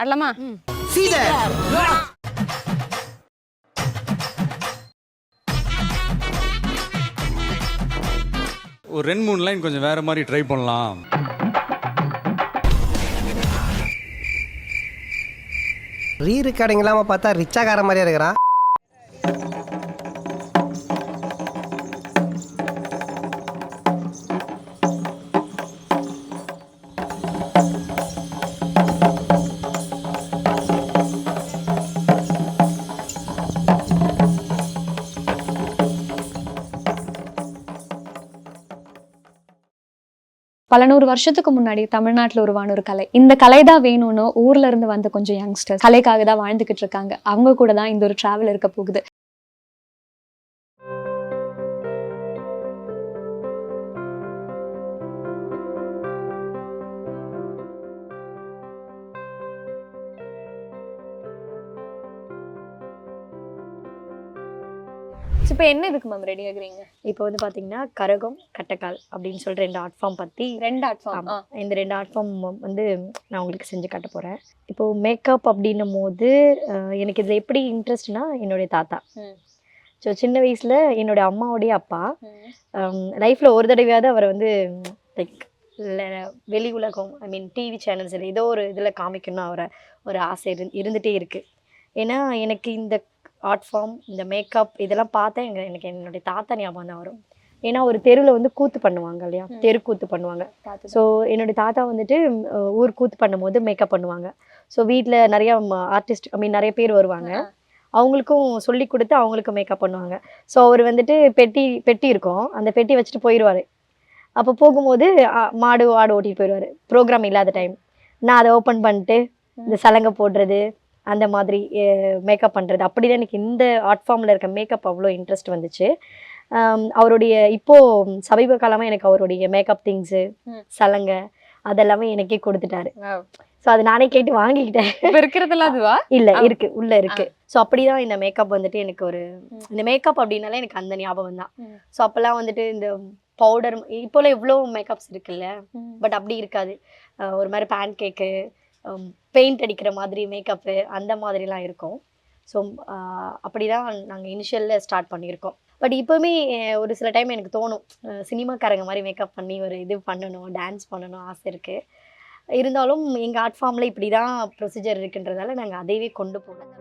ஆடலாமா? ஒரு 2-3 லைன் கொஞ்சம் வேற மாதிரி ட்ரை பண்ணலாம். ரீ ரெக்கார்டிங் இல்லாமல் பார்த்தா ரிச்சாகார மாதிரியே இருக்கிறான். பல நூறு வருஷத்துக்கு முன்னாடி தமிழ்நாட்டில் உருவான ஒரு கலை. இந்த கலை தான் வேணும்னு ஊர்ல இருந்து வந்த கொஞ்சம் யங்ஸ்டர்ஸ் கலைக்காக தான் வாழ்ந்துகிட்டு இருக்காங்க. அவங்க கூட தான் இந்த ஒரு டிராவல் இருக்க போகுது. இப்போ என்ன இதுக்கு மேம் ரெடி ஆகுறீங்க? இப்போ வந்து பார்த்தீங்கன்னா கரகம் கட்டக்கால் அப்படின்னு சொல்லிட்டு 2 ஆர்ட் ஃபார்ம் பற்றி 2 ஆர்ட் ஃபார்ம். இந்த 2 ஆர்ட் ஃபார்ம் வந்து நான் உங்களுக்கு செஞ்சு காட்ட போகிறேன். இப்போது மேக்கப் அப்படின்னும் போது எனக்கு இதில் எப்படி இன்ட்ரெஸ்ட்னா என்னுடைய தாத்தா. ஸோ சின்ன வயசில் என்னுடைய அம்மாவுடைய அப்பா லைஃப்பில் ஒரு தடவையாவது அவரை வந்து லைக் வெளி உலகம் டிவி சேனல்ஸ் ஏதோ ஒரு இதில் காமிக்கணும் அவரை ஒரு ஆசை இருந்துகிட்டே இருக்குது. ஏன்னா எனக்கு இந்த ஆர்ட் ஃபார்ம் இந்த மேக்கப் இதெல்லாம் பார்த்தா எனக்கு என்னுடைய தாத்தா ஞாபகம் தான் வரும். ஏன்னா ஒரு தெருவில் வந்து கூத்து பண்ணுவாங்க இல்லையா, தெருக்கூத்து பண்ணுவாங்க. ஸோ என்னுடைய தாத்தா வந்துட்டு ஊர் கூத்து பண்ணும்போது மேக்கப் பண்ணுவாங்க. ஸோ வீட்டில் நிறையா ஆர்டிஸ்ட் நிறைய பேர் வருவாங்க, அவங்களுக்கும் சொல்லி கொடுத்து அவங்களுக்கும் மேக்கப் பண்ணுவாங்க. ஸோ அவர் வந்துட்டு பெட்டி இருக்கும், அந்த பெட்டி வச்சுட்டு போயிடுவார். அப்போ போகும்போது மாடு ஆடு ஓட்டிகிட்டு போயிடுவார் ப்ரோக்ராம் இல்லாத டைம். நான் அதை ஓப்பன் பண்ணிட்டு இந்த சலங்கை போடுறது அந்த மாதிரி மேக்கப் பண்ணுறது, அப்படி தான் எனக்கு இந்த ஆர்ட் ஃபார்மில் இருக்க மேக்கப் அவ்வளோ இன்ட்ரெஸ்ட் வந்துச்சு. அவருடைய இப்போது சமீப காலமாக எனக்கு அவருடைய மேக்கப் திங்ஸு சலங்கை அதெல்லாமே எனக்கே கொடுத்துட்டாரு. ஸோ அது நானே கேட்டு வாங்கிக்கிட்டேன். இருக்கிறதுல அதுவா இல்லை இருக்கு உள்ளே இருக்குது. ஸோ அப்படி தான் இந்த மேக்கப் வந்துட்டு எனக்கு இந்த மேக்கப் அப்படின்னாலே எனக்கு அந்த ஞாபகம் தான். ஸோ அப்போல்லாம் வந்துட்டு இந்த பவுடர் இப்போலாம் எவ்வளோ மேக்கப்ஸ் இருக்குல்ல, பட் அப்படி இருக்காது. ஒரு மாதிரி பேன் கேக்கு பெயிண்ட் அடிக்கிற மாதிரி மேக்கப்பு அந்த மாதிரிலாம் இருக்கும். ஸோ அப்படி தான் நாங்கள் இனிஷியலில் ஸ்டார்ட் பண்ணியிருக்கோம். பட் இப்போவுமே ஒரு சில டைம் எனக்கு தோணும் சினிமாக்காரங்க மாதிரி மேக்கப் பண்ணி ஒரு இது பண்ணணும், டான்ஸ் பண்ணணும் ஆசை இருக்குது. இருந்தாலும் எங்கள் ஆர்ட் ஃபார்மில் இப்படி தான் ப்ரொசீஜர் இருக்குன்றதால நாங்கள் அதையவே கொண்டு போகலாம்.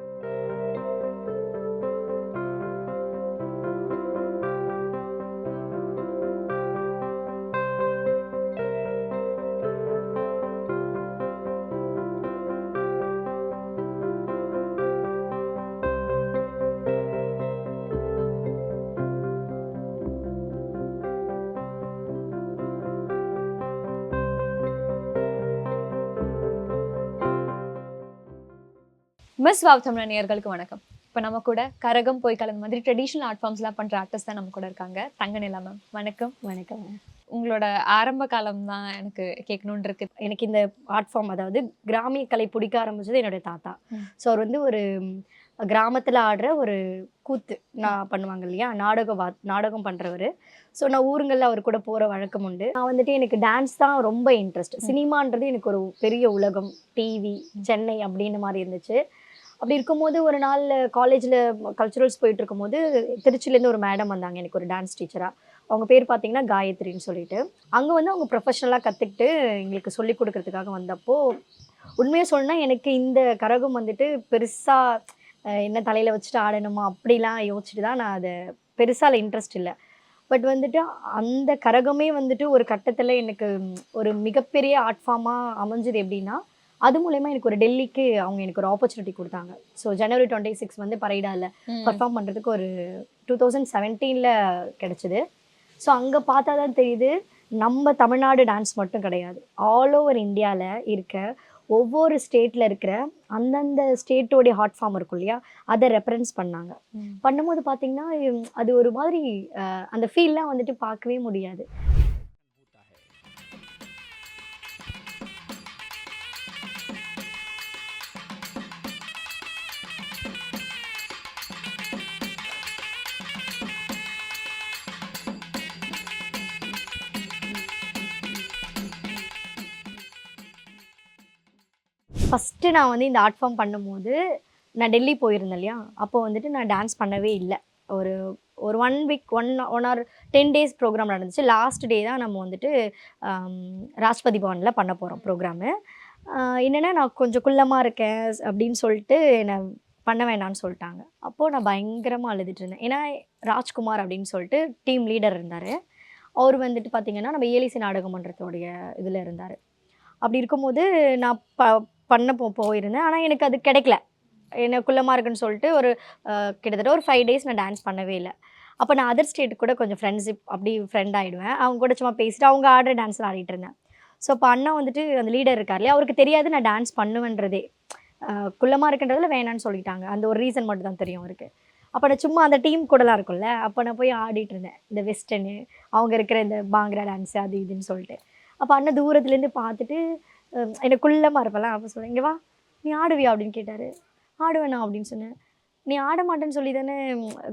மிஸ் வாவ் தமிழ் நேயர்களுக்கு வணக்கம். இப்போ நம்ம கூட கரகம் போய் கலந்த மாதிரி ட்ரெடிஷ்னல் ஆர்ட் ஃபார்ம்ஸ்லாம் பண்ணுற ஆர்டிஸ்ட் தான் நம்ம கூட இருக்காங்க. தங்கநிலா மேம் வணக்கம். வணக்கம். உங்களோட ஆரம்ப காலம் தான் எனக்கு கேட்கணுன்னு இருக்கு. எனக்கு இந்த ஆர்ட் ஃபார்ம் அதாவது கிராமிய கலை பிடிக்க ஆரம்பிச்சது என்னுடைய தாத்தா. ஸோ அவர் வந்து ஒரு கிராமத்தில் ஆடுற ஒரு கூத்து நான் பண்ணுவாங்க இல்லையா, நாடகம் பண்ணுறவர். ஸோ நான் ஊருங்களில் அவர் கூட போகிற வழக்கம் உண்டு. நான் வந்துட்டு எனக்கு டான்ஸ் தான் ரொம்ப இன்ட்ரெஸ்ட். சினிமான்றது எனக்கு ஒரு பெரிய உலகம், டிவி சென்னை அப்படின்னு மாதிரி இருந்துச்சு. அப்படி இருக்கும்போது ஒரு நாள் காலேஜில் கல்ச்சுரல்ஸ் போயிட்டு இருக்கும்போது திருச்சியிலேருந்து ஒரு மேடம் வந்தாங்க எனக்கு ஒரு டான்ஸ் டீச்சராக. அவங்க பேர் பார்த்தீங்கன்னா காயத்ரின்னு சொல்லிட்டு. அங்கே வந்து அவங்க ப்ரொஃபஷ்னலாக கற்றுக்கிட்டு எங்களுக்கு சொல்லி கொடுக்கறதுக்காக வந்தப்போ உண்மையாக சொன்னால் எனக்கு இந்த கரகம் வந்துட்டு பெருசாக என்ன தலையில் வச்சுட்டு ஆடணுமா அப்படிலாம் யோசிச்சுட்டு தான் நான் அதை பெருசாக இன்ட்ரெஸ்ட் இல்லை. பட் வந்துட்டு அந்த கரகமே வந்துட்டு ஒரு கட்டத்தில் எனக்கு ஒரு மிகப்பெரிய ஆர்ட் ஃபார்மாக அமைஞ்சது. எப்படின்னா அது மூலயமா எனக்கு ஒரு டெல்லிக்கு அவங்க எனக்கு ஒரு ஆப்பர்ச்சுனிட்டி கொடுத்தாங்க. ஸோ ஜனவரி 26 வந்து பரைடாவில் பர்ஃபார்ம் பண்ணுறதுக்கு ஒரு 2017 கிடச்சிது. ஸோ அங்கே பார்த்தா தான் தெரியுது நம்ம தமிழ்நாடு டான்ஸ் மட்டும் கிடையாது, ஆல் ஓவர் இந்தியாவில் இருக்க ஒவ்வொரு ஸ்டேட்டில் இருக்கிற அந்தந்த ஸ்டேட்டோடைய ஆர்ட் ஃபார்ம் இருக்கும் இல்லையா, அதை ரெஃபரன்ஸ் பண்ணாங்க. பண்ணும்போது பார்த்தீங்கன்னா அது ஒரு மாதிரி அந்த ஃபீல்லாம் வந்துட்டு பார்க்கவே முடியாது. ஃபஸ்ட்டு நான் வந்து இந்த ஆர்ட் ஃபார்ம் பண்ணும்போது நான் டெல்லி போயிருந்தேன் இல்லையா, அப்போ வந்துட்டு நான் டான்ஸ் பண்ணவே இல்லை. ஒரு ஒரு 1 வீக் 1 ஆர் 10 டேஸ் ப்ரோக்ராம் நடந்துச்சு. லாஸ்ட் டே தான் நம்ம வந்துட்டு ராஷ்டிரபதி பவனில் பண்ண போகிறோம் ப்ரோக்ராமு. என்னென்னா நான் கொஞ்சம் குள்ளமாக இருக்கேன் அப்படின்னு சொல்லிட்டு என்னை பண்ண வேண்டாம்னு சொல்லிட்டாங்க. அப்போது நான் பயங்கரமாக அழுதுட்டு இருந்தேன். ஏன்னா ராஜ்குமார் அப்படின்னு சொல்லிட்டு டீம் லீடர் இருந்தார். அவர் வந்துட்டு பார்த்திங்கன்னா நம்ம ஏலிசி நாடகம் மன்றத்தோடைய இதில் இருந்தார். அப்படி இருக்கும்போது நான் பண்ண போயிருந்தேன். ஆனால் எனக்கு அது கிடைக்கல. என்ன குள்ளமாக இருக்குன்னு சொல்லிட்டு ஒரு கிட்டத்தட்ட ஒரு 5 டேஸ் நான் டான்ஸ் பண்ணவே இல்லை. அப்போ நான் அதர் ஸ்டேட்டுக்கு கூட கொஞ்சம் ஃப்ரெண்ட்ஷிப் அப்படி ஃப்ரெண்ட் ஆகிடுவேன். அவங்க கூட சும்மா பேசிட்டு அவங்க ஆடுற டான்ஸில் ஆடிட்டு இருந்தேன். ஸோ அப்போ அண்ணா வந்துட்டு அந்த லீடர் இருக்கார் இல்லையா, அவருக்கு தெரியாது நான் டான்ஸ் பண்ணுவேன்றதே. குள்ளமாக இருக்குன்றதுல வேணான்னு சொல்லிட்டாங்க. அந்த ஒரு ரீசன் மட்டும் தான் தெரியும் அவருக்கு. அப்போ நான் சும்மா அந்த டீம் கூடலாம் இருக்கும்ல, அப்போ நான் போய் ஆடிட்டு இருந்தேன். இந்த வெஸ்டர்னு அவங்க இருக்கிற இந்த பாங்க்ரா டான்ஸு அது இதுன்னு சொல்லிட்டு. அப்போ அண்ணன் தூரத்துலேருந்து பார்த்துட்டு எனக்கு குள்ளமாக இருப்பேன். அப்போ சொல்லுவேன், இங்கே வா நீ ஆடுவியா அப்படின்னு கேட்டார். ஆடுவேண்ணா அப்படின்னு சொன்னேன். நீ ஆட மாட்டேன்னு சொல்லி தானே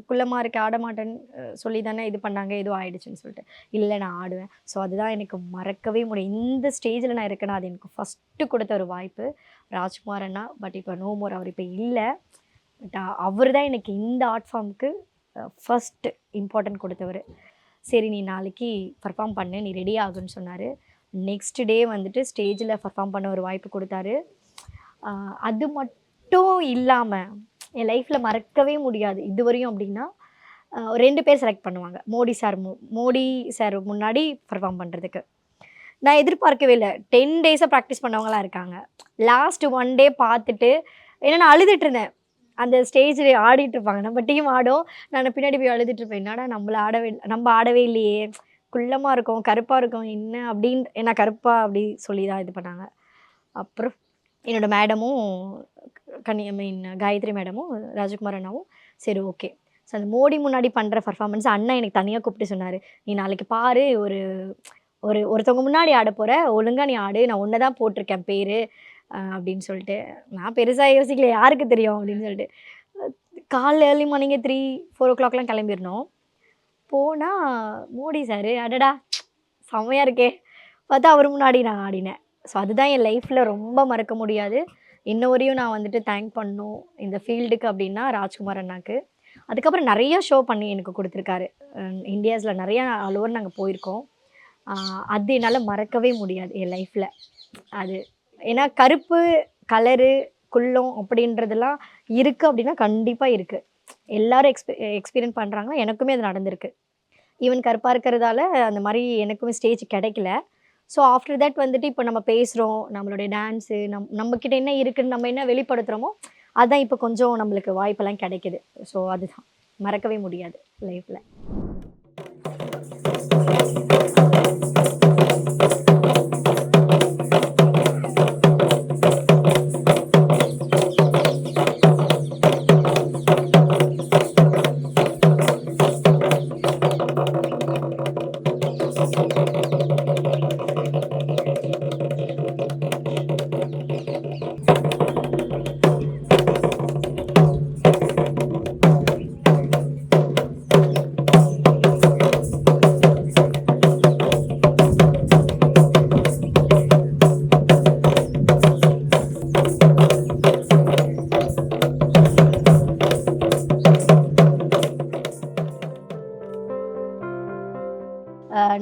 குள்ளமாக இருக்க, ஆட மாட்டேன்னு சொல்லி தானே இது பண்ணாங்க, ஏதோ ஆயிடுச்சுன்னு சொல்லிட்டு. இல்லை நான் ஆடுவேன். ஸோ அதுதான் எனக்கு மறக்கவே முடியும். இந்த ஸ்டேஜில் நான் இருக்கேன்னா அது எனக்கு ஃபஸ்ட்டு கொடுத்த ஒரு வாய்ப்பு ராஜ்குமார் அண்ணா. பட் இப்போ நோ மோர், அவர் இப்போ இல்லை. பட் அவர் தான் எனக்கு இந்த ஆர்ட் ஃபார்முக்கு ஃபஸ்ட்டு இம்பார்ட்டன்ட் கொடுத்தவர். சரி நீ நாளைக்கு பர்ஃபார்ம் பண்ணு, நீ ரெடி ஆகுன்னு சொன்னார். நெக்ஸ்ட் டே வந்துட்டு ஸ்டேஜில் பர்ஃபார்ம் பண்ண ஒரு வாய்ப்பு கொடுத்தாரு. அது மட்டும் இல்லாமல் என் லைஃப்பில் மறக்கவே முடியாது இதுவரையும் அப்படின்னா, 2 பேர் செலக்ட் பண்ணுவாங்க. மோடி சார் முன்னாடி பர்ஃபார்ம் பண்ணுறதுக்கு நான் எதிர்பார்க்கவே இல்லை. 10 டேஸாக ப்ராக்டிஸ் பண்ணவங்களாம் இருக்காங்க. லாஸ்ட் 1 டே பார்த்துட்டு ஏன்னா நான் அழுதுட்டு இருந்தேன். அந்த ஸ்டேஜில் ஆடிட்டு இருப்பாங்க, நம்ம டீம் ஆடும், நான் பின்னாடி போய் அழுதுட்டு இருப்பேன். என்னடா நம்ம ஆடவே இல்லையே, குள்ளமாக இருக்கும், கருப்பாக இருக்கும், என்ன அப்படின்னு. ஏன்னா கருப்பாக அப்படி சொல்லி தான் இது பண்ணாங்க. அப்புறம் என்னோடய மேடமும் காயத்ரி மேடமும் ராஜகுமார் அண்ணாவும் சரி ஓகே. ஸோ அந்த மோடி முன்னாடி பண்ணுற பர்ஃபார்மன்ஸ் அண்ணா எனக்கு தனியாக கூப்பிட்டு சொன்னார், நீ நாளைக்கு பாரு, ஒருத்தவங்க முன்னாடி ஆட போகிற, ஒழுங்காக நீ ஆடு, நான் ஒன்று தான் போட்டிருக்கேன் பேர் அப்படின்னு சொல்லிட்டு. நான் பெருசாக யோசிக்கல, யாருக்கு தெரியும் அப்படின்னு சொல்லிட்டு. காலைல ஏர்லி மார்னிங்கே 3-4 o'clockலாம் கிளம்பிடணும். போனால் மோடி சார் அடடா செம்மையாக இருக்கே பார்த்தா அவர் முன்னாடி நான் ஆடினேன். ஸோ அதுதான் என் லைஃப்பில் ரொம்ப மறக்க முடியாது. இன்ன வரையும் நான் வந்துட்டு தேங்க் பண்ணணும் இந்த ஃபீல்டுக்கு அப்படின்னா ராஜ்குமார் அண்ணாக்கு. அதுக்கப்புறம் நிறைய ஷோ பண்ணி எனக்கு கொடுத்துருக்காரு. இந்தியாஸில் நிறையா ஆல் ஓவர் நாங்கள் போயிருக்கோம். அது என்னால் மறக்கவே முடியாது என் லைஃப்பில். அது ஏன்னா கருப்பு கலரு குள்ளம் அப்படின்றதெல்லாம் இருக்குது அப்படின்னா கண்டிப்பாக இருக்குது. எல்லோரும் எக்ஸ்பீரியன்ஸ் பண்ணுறாங்க. எனக்குமே அது நடந்திருக்கு. ஈவன் கருப்பாக இருக்கிறதால அந்த மாதிரி எனக்குமே ஸ்டேஜ் கிடைக்கல. ஸோ ஆஃப்டர் தட் வந்துட்டு இப்போ நம்ம பேசுகிறோம், நம்மளுடைய டான்ஸு நம்மக்கிட்ட என்ன இருக்குதுன்னு நம்ம என்ன வெளிப்படுத்துகிறோமோ அதுதான் இப்போ கொஞ்சம் நம்மளுக்கு வாய்ப்பெல்லாம் கிடைக்கிது. ஸோ அதுதான் மறக்கவே முடியாது லைஃப்பில்.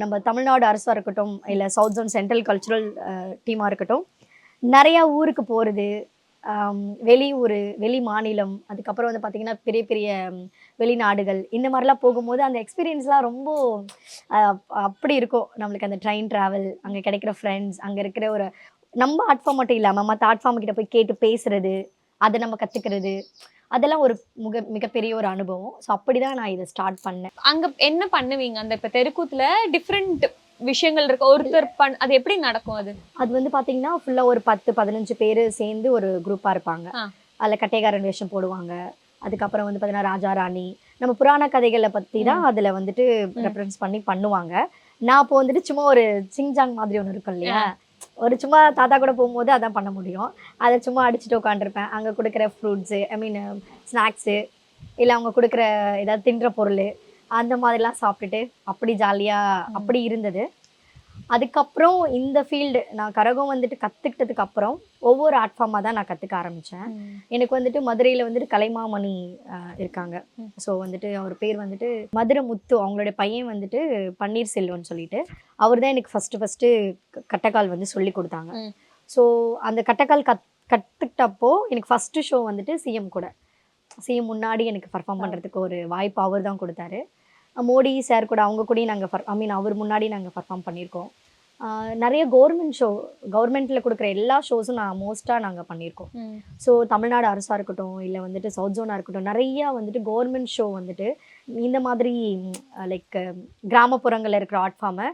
நம்ம தமிழ்நாடு அரசாக இருக்கட்டும், இல்லை சவுத் ஜோன் சென்ட்ரல் கல்ச்சுரல் டீமாக இருக்கட்டும், நிறையா ஊருக்கு போகிறது, வெளியூர், வெளி மாநிலம், அதுக்கப்புறம் வந்து பார்த்திங்கன்னா பெரிய பெரிய வெளிநாடுகள், இந்த மாதிரிலாம் போகும்போது அந்த எக்ஸ்பீரியன்ஸ்லாம் ரொம்ப அப்படி இருக்கும். நம்மளுக்கு அந்த ட்ரெயின் ட்ராவல், அங்கே கிடைக்கிற ஃப்ரெண்ட்ஸ், அங்கே இருக்கிற நம்ம ஆர்ட் ஃபார்ம் மட்டும் இல்லாமல் மற்ற ஆர்ட் ஃபார்ம் கிட்ட போய் கேட்டு பேசுகிறது, அதை நம்ம கற்றுக்கிறது, அதெல்லாம் ஒரு மிகப்பெரிய ஒரு அனுபவம். ஸோ அப்படி தான் நான் இதை ஸ்டார்ட் பண்ணேன். அங்கே என்ன பண்ணுவீங்க? அந்த இப்போ தெருக்கூத்தில் டிஃப்ரெண்ட் விஷயங்கள் இருக்கு, ஒருத்தர் அது எப்படி நடக்கும்? அது வந்து பார்த்தீங்கன்னா ஃபுல்லாக ஒரு 10-15 பேர் சேர்ந்து ஒரு குரூப்பாக இருப்பாங்க. அதில் கட்டைக்காரன் வேஷம் போடுவாங்க. அதுக்கப்புறம் வந்து பார்த்தீங்கன்னா ராஜா ராணி, நம்ம புராண கதைகளை பற்றி தான் அதில் வந்துட்டு ரெஃபரன்ஸ் பண்ணி பண்ணுவாங்க. நான் இப்போ வந்துட்டு சும்மா ஒரு சிங்ஜாங் மாதிரி ஒன்று இருக்கும் இல்லையா, ஒரு சும்மா தாத்தா கூட போகும்போது அதான் பண்ண முடியும். அதை சும்மா அடிச்சுட்டு உட்காந்துருப்பேன். அங்கே கொடுக்குற ஃப்ரூட்ஸு, ஸ்நாக்ஸு, இல்லை அவங்க கொடுக்குற ஏதாவது தின்ற பொருள், அந்த மாதிரிலாம் சாப்பிட்டுட்டு அப்படி ஜாலியாக அப்படி இருந்தது. அதுக்கப்புறம் இந்த ஃபீல்டு நான் கரகம் வந்துட்டு கற்றுக்கிட்டதுக்கு அப்புறம் ஒவ்வொரு ஆர்ட் ஃபார்மாக தான் நான் கற்றுக்க ஆரம்பித்தேன். எனக்கு வந்துட்டு மதுரையில் வந்துட்டு கலைமாமணி இருக்காங்க. ஸோ வந்துட்டு அவர் பேர் வந்துட்டு மதுரை முத்து, அவங்களுடைய பையன் வந்துட்டு பன்னீர் செல்வன் சொல்லிட்டு அவர் தான் எனக்கு ஃபஸ்ட்டு கட்டக்கால் வந்து சொல்லி கொடுத்தாங்க. ஸோ அந்த கட்டக்கால் கற்றுக்கிட்டப்போ எனக்கு ஃபஸ்ட்டு ஷோ வந்துட்டு சிஎம் முன்னாடி எனக்கு பர்ஃபார்ம் பண்ணுறதுக்கு ஒரு வாய்ப்பு அவர் தான் கொடுத்தாரு. மோடி சார் கூட அவங்க கூடயும் நாங்கள் அவர் முன்னாடி நாங்கள் பர்ஃபார்ம் பண்ணியிருக்கோம். நிறைய கவர்மெண்ட்டில் கொடுக்குற எல்லா ஷோஸும் மோஸ்ட்டாக நாங்கள் பண்ணியிருக்கோம். ஸோ தமிழ்நாடு அரசாக இருக்கட்டும், இல்லை வந்துட்டு சவுத் ஜோனாக இருக்கட்டும், நிறையா வந்துட்டு கவர்மெண்ட் ஷோ வந்துட்டு இந்த மாதிரி லைக் கிராமப்புறங்களில் இருக்கிற ஆர்ட் ஃபார்மை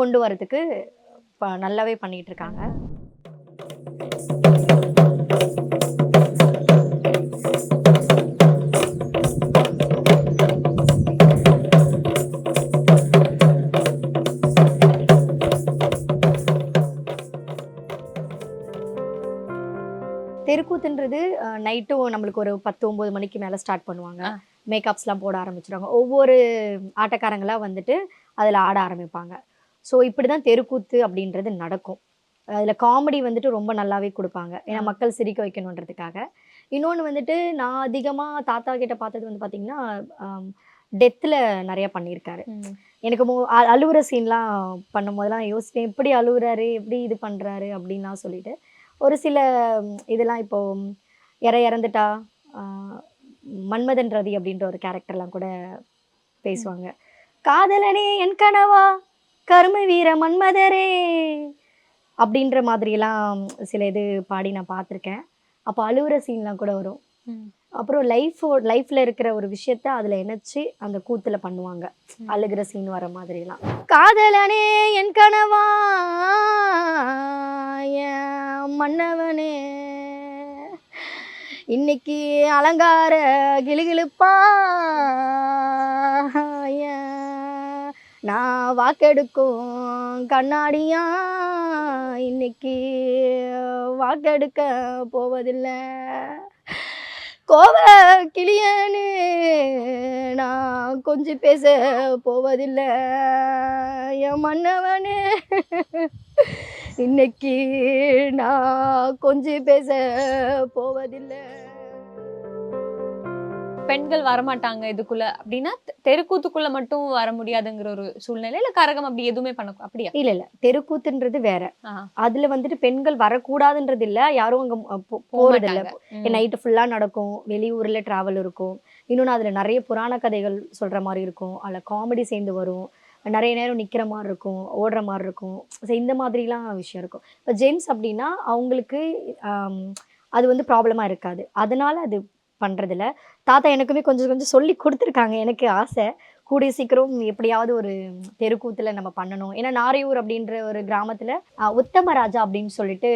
கொண்டு வரதுக்கு நல்லாவே பண்ணிகிட்டு இருக்காங்க. தெருக்கூத்துன்றது நைட்டும் நம்மளுக்கு ஒரு 10-9 மணிக்கு மேலே ஸ்டார்ட் பண்ணுவாங்க. மேக்கப்ஸ்லாம் போட ஆரம்பிச்சிடுவாங்க. ஒவ்வொரு ஆட்டக்காரங்களாக வந்துட்டு அதில் ஆட ஆரம்பிப்பாங்க. ஸோ இப்படி தான் தெருக்கூத்து அப்படின்றது நடக்கும். அதில் காமெடி வந்துட்டு ரொம்ப நல்லாவே கொடுப்பாங்க, ஏன்னா மக்கள் சிரிக்க வைக்கணுன்றதுக்காக. இன்னொன்று வந்துட்டு நான் அதிகமாக தாத்தா கிட்ட பார்த்தது வந்து பார்த்திங்கன்னா டெத்தில் நிறையா பண்ணியிருக்காரு. எனக்கு அழுவுற சீன்லாம் பண்ணும் போதெல்லாம் யோசிப்பேன், எப்படி அழுகுறாரு, எப்படி இது பண்ணுறாரு அப்படின்லாம் சொல்லிட்டு. ஒரு சில இதெல்லாம் இப்போது இறந்துட்டா மன்மதன் ரதி அப்படின்ற ஒரு கேரக்டர்லாம் கூட பேசுவாங்க. காதலனே என் கனவா கருமை வீர மன்மதரே அப்படின்ற மாதிரிலாம் சில இது பாடி நான் பார்த்துருக்கேன். அப்போ அழுவுற சீன்லாம் கூட வரும். அப்புறம் லைஃப்பில் இருக்கிற ஒரு விஷயத்த அதில் இணைச்சி அந்த கூத்தில் பண்ணுவாங்க, அழுகிற சீன் வர மாதிரிலாம். காதலனே என் கனவா என் மன்னவனே இன்னைக்கு அலங்கார கிளுகிழுப்பா நான் வாக்கெடுக்கும் கண்ணாடியா இன்னைக்கு வாக்கெடுக்க போவதில்லை. கோவ கிளியனு நான் கொஞ்சம் பேச போவதில்லை. என் மன்னவனே இன்னைக்கு நான் கொஞ்சம் பேச போவதில்லை. பெண்கள் வரமாட்டாங்க இதுக்குள்ள அப்படின்னா தெருக்கூத்துக்குள்ள மட்டும் வர முடியாதுங்கிற ஒரு சூழ்நிலை, இல்ல கரகம் அப்படி எதுவுமே பண்ண அப்படியா? இல்ல தெருக்கூத்துன்றது வேற. அதுல வந்துட்டு பெண்கள் வரக்கூடாதுன்றது இல்ல, யாரும் அங்க போறது இல்ல. நைட்டு ஃபுல்லா நடக்கும், வெளியூர்ல டிராவல் இருக்கும். இன்னொன்னு அதுல நிறைய புராண கதைகள் சொல்ற மாதிரி இருக்கும், அதுல காமெடி சேர்ந்து வரும், நிறைய நேரம் நிக்கிற மாதிரி இருக்கும், ஓடுற மாதிரி இருக்கும். இந்த மாதிரிலாம் விஷயம் இருக்கும். இப்போ ஜென்ஸ் அப்படின்னா அவங்களுக்கு அது வந்து ப்ராப்ளமா இருக்காது, அதனால அது பண்ணுறதில்ல. தாத்தா எனக்குமே கொஞ்சம் சொல்லி கொடுத்துருக்காங்க. எனக்கு ஆசை கூடிய சீக்கிரம் எப்படியாவது ஒரு தெருக்கூத்தில் நம்ம பண்ணணும். ஏன்னா நாரையூர் அப்படின்ற ஒரு கிராமத்தில் உத்தமராஜா அப்படின்னு சொல்லிட்டு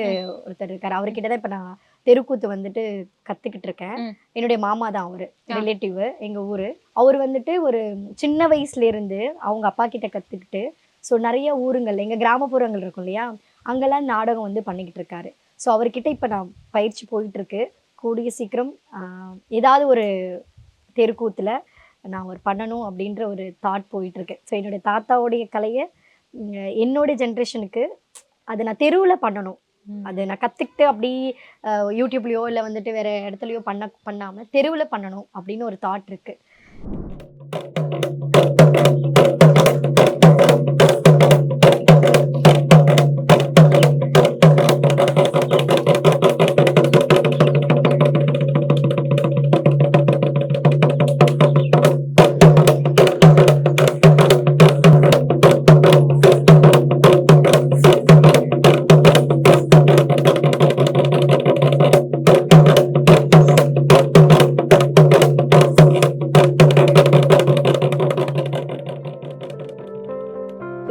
ஒருத்தர் இருக்கார். அவர்கிட்ட தான் இப்போ நான் தெருக்கூத்து வந்துட்டு கற்றுக்கிட்டு இருக்கேன். என்னுடைய மாமா தான் அவர், ரிலேட்டிவ், எங்கள் ஊர். அவர் வந்துட்டு ஒரு சின்ன வயசுலேருந்து அவங்க அப்பா கிட்ட கற்றுக்கிட்டு ஸோ நிறைய ஊருங்கள் எங்கள் கிராமப்புறங்கள் இருக்கும் இல்லையா, அங்கெல்லாம் நாடகம் வந்து பண்ணிக்கிட்டு இருக்காரு. ஸோ அவர்கிட்ட இப்போ நான் பயிற்சி போயிட்டுருக்கு. கூடிய சீக்கிரம் ஏதாவது ஒரு தெருக்கூத்தில் நான் ஒரு பண்ணணும் அப்படின்ற ஒரு தாட் போயிட்டுருக்கு. ஸோ என்னுடைய தாத்தாவுடைய கலையை என்னுடைய ஜென்ரேஷனுக்கு அதை நான் தெருவில் பண்ணணும், அதை நான் கற்றுக்கிட்டு அப்படி யூடியூப்லேயோ இல்லை வந்துட்டு வேறு இடத்துலையோ பண்ணாமல் தெருவில் பண்ணணும் அப்படின்னு ஒரு தாட் இருக்குது.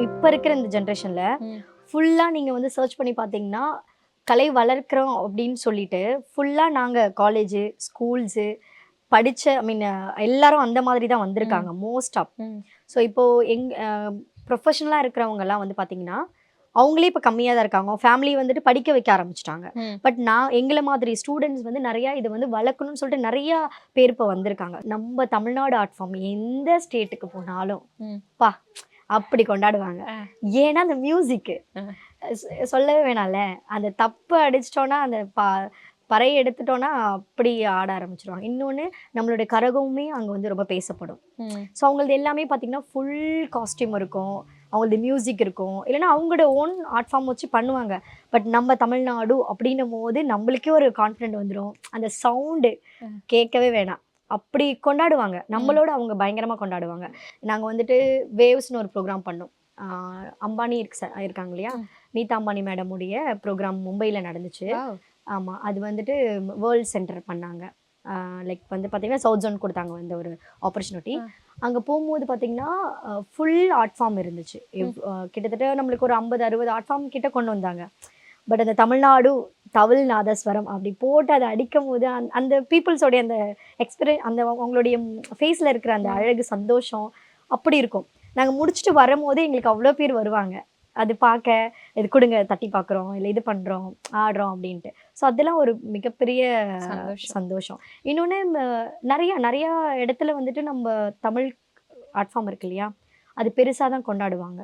இப்போ இருக்கிற இந்த ஜென்ரேஷனில் ஃபுல்லாக நீங்கள் வந்து சர்ச் பண்ணி பார்த்தீங்கன்னா கலை வளர்க்குறோம் அப்படின்னு சொல்லிட்டு ஃபுல்லாக நாங்கள் காலேஜு ஸ்கூல்ஸு படித்த எல்லாரும் அந்த மாதிரி தான் வந்திருக்காங்க மோஸ்ட் ஆஃப். ஸோ இப்போது ப்ரொஃபஷனலாக இருக்கிறவங்கலாம் வந்து பார்த்தீங்கன்னா அவங்களே இப்போ கம்மியாக தான் இருக்காங்க. ஃபேமிலி வந்துட்டு படிக்க வைக்க ஆரம்பிச்சிட்டாங்க. பட் எங்களை மாதிரி ஸ்டூடெண்ட்ஸ் வந்து நிறையா இதை வந்து வளர்க்கணும்னு சொல்லிட்டு நிறையா பேர் இப்போ வந்திருக்காங்க. நம்ம தமிழ்நாடு ஆர்ட் ஃபார்ம் எந்த ஸ்டேட்டுக்கு போனாலும் அப்படி கொண்டாடுவாங்க. ஏன்னா அந்த மியூசிக்கு சொல்லவே வேணாம்ல. அந்த தப்பு அடிச்சிட்டோன்னா அந்த பறையை எடுத்துட்டோன்னா அப்படி ஆட ஆரம்பிச்சிருவாங்க. இன்னொன்று நம்மளுடைய கரகமுமே அங்கே வந்து ரொம்ப பேசப்படும். ஸோ அவங்களது எல்லாமே பார்த்தீங்கன்னா ஃபுல் காஸ்டியூம் இருக்கும், அவங்களது மியூசிக் இருக்கும், இல்லைன்னா அவங்களோட ஓன் ஆர்ட் ஃபார்ம் வச்சு பண்ணுவாங்க. பட் நம்ம தமிழ்நாடு அப்படின்னும் போது நம்மளுக்கே ஒரு கான்ஃபிடென்ட் வந்துடும். அந்த சவுண்டு கேட்கவே வேணாம், அப்படி கொண்டாடுவாங்க. நம்மளோட அவங்க பயங்கரமாக கொண்டாடுவாங்க. நாங்கள் வந்துட்டு வேவ்ஸ்னு ஒரு ப்ரோக்ராம் பண்ணோம். அம்பானி இருக்காங்க இல்லையா, நீதா அம்பானி மேடமுடைய ப்ரோக்ராம் மும்பையில் நடந்துச்சு. ஆமாம், அது வந்துட்டு வேர்ல்ட் சென்டர் பண்ணாங்க. லைக் வந்து பார்த்தீங்கன்னா சவுத் ஜோன் கொடுத்தாங்க வந்து ஒரு ஆப்பர்ச்சுனிட்டி. அங்கே போகும்போது பார்த்தீங்கன்னா ஃபுல் ஆர்ட் ஃபார்ம் இருந்துச்சு. கிட்டத்தட்ட நம்மளுக்கு ஒரு 50-60 ஆர்ட் ஃபார்ம் கிட்ட கொண்டு வந்தாங்க. பட் அந்த தமிழ்நாடு தவில் நாதஸ்வரம் அப்படி போட்டு அதை அடிக்கும் போது அந்த பீப்புள்ஸோடைய அந்த அந்த அவங்களுடைய ஃபேஸில் இருக்கிற அந்த அழகு சந்தோஷம் அப்படி இருக்கும். நாங்கள் முடிச்சுட்டு வரும்போது எங்களுக்கு அவ்வளோ பேர் வருவாங்க அது பார்க்க, இது கொடுங்க தட்டி பார்க்குறோம், இல்லை இது பண்ணுறோம் ஆடுறோம் அப்படின்ட்டு. ஸோ அதெல்லாம் ஒரு மிகப்பெரிய சந்தோஷம். இன்னொன்று நிறையா இடத்துல வந்துட்டு நம்ம தமிழ் ஆர்ட் ஃபார்ம் இருக்கு இல்லையா, அது பெருசாக தான் கொண்டாடுவாங்க.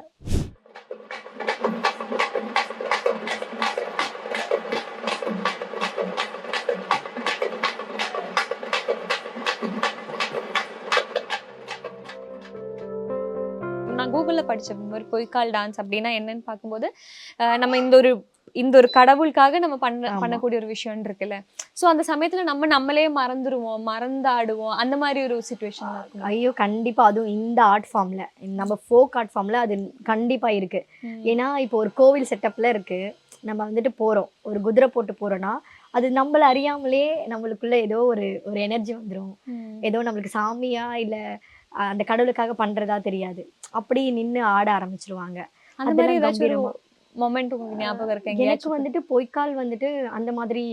நான் கூகுளில் படித்த ஒரு பொய்க்கால் டான்ஸ் அப்படின்னா என்னன்னு பார்க்கும்போது நம்ம இந்த ஒரு கடவுளுக்காக நம்ம பண்ணக்கூடிய ஒரு விஷயம் இருக்குல்ல. ஸோ அந்த சமயத்தில் நம்மளே மறந்தாடுவோம் அந்த மாதிரி ஒரு சுச்சுவேஷன் இருக்கும். ஐயோ கண்டிப்பாக, அதுவும் இந்த ஆர்ட் ஃபார்மில், நம்ம ஃபோக் ஆர்ட் ஃபார்மில் அது கண்டிப்பாக இருக்குது. ஏன்னா இப்போ ஒரு கோவில் செட்டப்பில் இருக்குது, நம்ம வந்துட்டு போகிறோம், ஒரு குதிரை போட்டு போகிறோன்னா அது நம்மளை அறியாமலே நம்மளுக்குள்ள ஏதோ ஒரு எனர்ஜி வந்துடும். ஏதோ நம்மளுக்கு சாமியா இல்லை அந்த கடவுளுக்காக பண்றதா தெரியாது, அப்படி நின்று ஆட ஆரம்பிச்சிருவாங்க. அந்த மாதிரி ஏதாச்சும் மொமெண்ட் உங்களுக்கு ஞாபகம் இருக்கு? எனக்கு வந்துட்டு பொய்க்கால் வந்துட்டு அந்த மாதிரி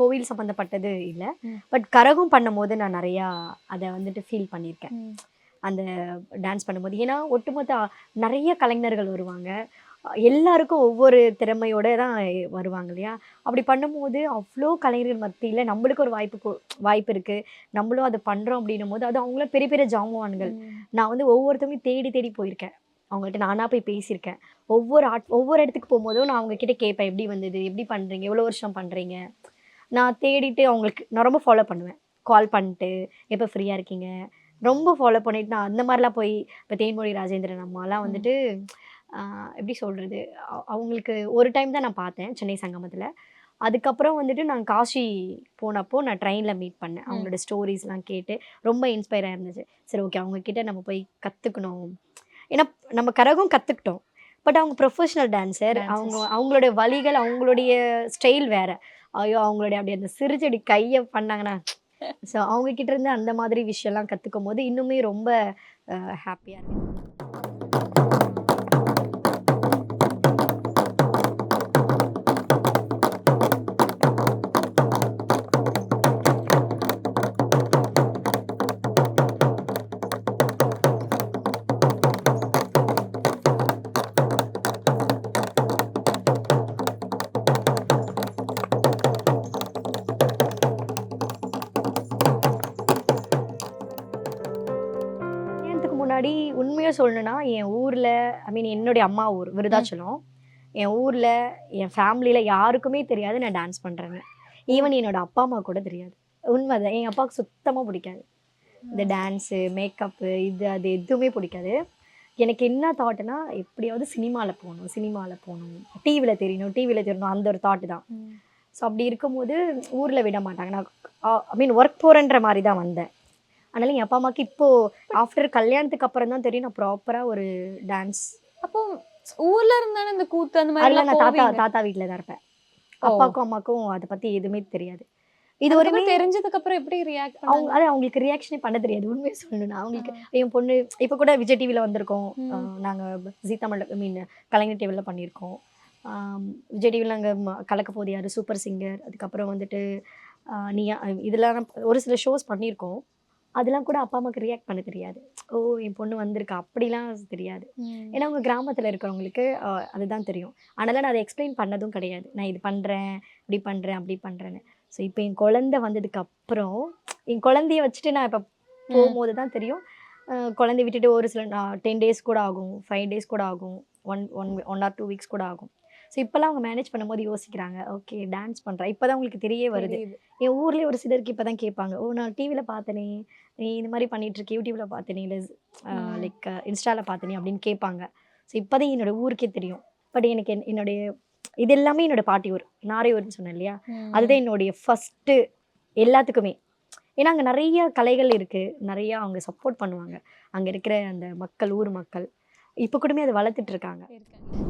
கோவில் சம்பந்தப்பட்டது இல்லை. பட் கரகம் பண்ணும் போது நான் நிறையா அதை வந்துட்டு ஃபீல் பண்ணியிருக்கேன் அந்த டான்ஸ் பண்ணும்போது. ஏன்னா ஒட்டுமொத்த நிறைய கலைஞர்கள் வருவாங்க, எல்லாருக்கும் ஒவ்வொரு திறமையோட தான் வருவாங்க இல்லையா. அப்படி பண்ணும்போது அவ்வளோ கலைஞர்கள் மத்தியில் நம்மளுக்கு ஒரு வாய்ப்பு இருக்குது, நம்மளும் அதை பண்ணுறோம் அப்படின்னும் போது அது அவங்கள பெரிய பெரிய ஜாமுவான்கள். நான் வந்து ஒவ்வொருத்தவங்க தேடி போயிருக்கேன், அவங்கள்ட்ட நானாக போய் பேசியிருக்கேன். ஒவ்வொரு இடத்துக்கு போகும்போதும் நான் அவங்கக்கிட்ட கேட்பேன், எப்படி வந்தது, எப்படி பண்ணுறீங்க, எவ்வளோ வருஷம் பண்ணுறீங்க. நான் தேடிட்டு அவங்களுக்கு நான் ரொம்ப ஃபாலோ பண்ணுவேன், கால் பண்ணிட்டு எப்போ ஃப்ரீயாக இருக்கீங்க ரொம்ப ஃபாலோ பண்ணிட்டு. நான் அந்த மாதிரிலாம் போய் இப்போ தேன்மொழி ராஜேந்திரன் அம்மாலாம் வந்துட்டு எப்படி சொல்கிறது, அவங்களுக்கு ஒரு டைம் தான் நான் பார்த்தேன் சென்னை சங்கமத்தில். அதுக்கப்புறம் வந்துட்டு நான் காஷி போனப்போ நான் ட்ரெயினில் மீட் பண்ணேன். அவங்களோட ஸ்டோரிஸ்லாம் கேட்டு ரொம்ப இன்ஸ்பயராக இருந்துச்சு. சரி ஓகே, அவங்கக்கிட்ட நம்ம போய் கற்றுக்கணும். ஏன்னா நம்ம கரகம் கற்றுக்கிட்டோம், பட் அவங்க ப்ரொஃபஷ்னல் டான்ஸர், அவங்களுடைய வழிகள் அவங்களுடைய ஸ்டைல் வேறு. ஐயோ அவங்களுடைய அப்படி அந்த சிறுச்செடி கையை பண்ணாங்கன்னா, ஸோ அவங்கக்கிட்ட இருந்து அந்த மாதிரி விஷயம்லாம் கற்றுக்கும் போது இன்னுமே ரொம்ப ஹாப்பியாக இருக்கு. முன்னாடி உண்மையாக சொல்லணும்னா என் ஊரில், என்னுடைய அம்மா ஊர் விருதாச்சலம், என் ஊரில் என் ஃபேமிலியில் யாருக்குமே தெரியாது நான் டான்ஸ் பண்ணுறேன்னு. ஈவன் என்னோடய அப்பா அம்மா கூட தெரியாது. உண்மைதான், எங்கள் அப்பாவுக்கு சுத்தமாக பிடிக்காது இந்த டான்ஸு, மேக்கப்பு, அது எதுவுமே பிடிக்காது. எனக்கு என்ன தாட்டுனா எப்படியாவது சினிமாவில் போகணும், டிவியில் தெரியணும் அந்த ஒரு தாட்டு தான். ஸோ அப்படி இருக்கும்போது ஊரில் விட மாட்டாங்க. நான் ஒர்க் போகிறேன்ற மாதிரி தான் வந்தேன். அதனால என் அப்பா அம்மாவுக்கு இப்போது ஆஃப்டர் கல்யாணத்துக்கு அப்புறம் தான் தெரியும் நான் ப்ராப்பராக ஒரு டான்ஸ். அப்போ ஊர்ல இருந்தாலும் இந்த கூத்து அந்த மாதிரி நான் தாத்தா வீட்டில் தான் இருப்பேன். அப்பாவுக்கும் அம்மாவுக்கும் அதை பற்றி எதுவுமே தெரியாது. இது ஒரு தெரிஞ்சதுக்கு அப்புறம் எப்படி ரியாக்ட் அவங்களுக்கு ரியாக்ஷனே பண்ண தெரியாது. உண்மையை சொல்லணும்னா அவங்களுக்கு என் பொண்ணு இப்போ கூட விஜய் டிவியில் வந்திருக்கோம், நாங்கள் ஜீ தமிழ் கலைஞர் டிவியில் பண்ணியிருக்கோம். விஜய் டிவியில் நாங்கள் கலக்க போது யார், சூப்பர் சிங்கர், அதுக்கப்புறம் வந்துட்டு நீயா, இதெல்லாம் ஒரு சில ஷோஸ் பண்ணியிருக்கோம். அதெல்லாம் கூட அப்பா அம்மாவுக்கு ரியாக்ட் பண்ண தெரியாது. ஓ என் பொண்ணு வந்திருக்கா அப்படிலாம் தெரியாது. ஏன்னா அவங்க கிராமத்தில் இருக்கிறவங்களுக்கு அதுதான் தெரியும். அதனால் நான் அதை எக்ஸ்பிளைன் பண்ணதும் கிடையாது, நான் இது பண்ணுறேன், இப்படி பண்ணுறேன், அப்படி பண்ணுறேன்னு. ஸோ இப்போ என் குழந்தை வந்ததுக்கு அப்புறம் என் குழந்தைய வச்சுட்டு நான் இப்போ போகும்போது தான் தெரியும் குழந்தை விட்டுட்டு ஒரு சில 10 டேஸ் கூட ஆகும், 5 டேஸ் கூட ஆகும், 1 ஆர் 2 வீக்ஸ் கூட ஆகும். ஸோ இப்போலாம் அவங்க மேனேஜ் பண்ணும்போது யோசிக்கிறாங்க, ஓகே டான்ஸ் பண்ணுறா, இப்போ தான் உங்களுக்கு தெரிய வருது. என் ஊர்லேயே ஒரு சிலருக்கு இப்போ தான் கேட்பாங்க, ஓ நான் டிவியில் பார்த்தனே, நீ இந்த மாதிரி பண்ணிகிட்ருக்கே, யூடியூப்பில் பார்த்தனே, இல்லை லைக் இன்ஸ்டாவில் பார்த்தனே அப்படின்னு கேட்பாங்க. ஸோ இப்போ தான் என்னோட ஊருக்கே தெரியும். பட் எனக்கு என்னுடைய இது எல்லாமே என்னோட பாட்டி ஊர், நாரையூர்னு சொன்னேன் இல்லையா, அதுதான் என்னுடைய ஃபஸ்ட்டு எல்லாத்துக்குமே. ஏன்னா அங்கே நிறைய கலைகள் இருக்குது, நிறையா அவங்க சப்போர்ட் பண்ணுவாங்க, அங்கே இருக்கிற அந்த மக்கள், ஊர் மக்கள் இப்போ கூடமே அதை வளர்த்துட்டு இருக்காங்க.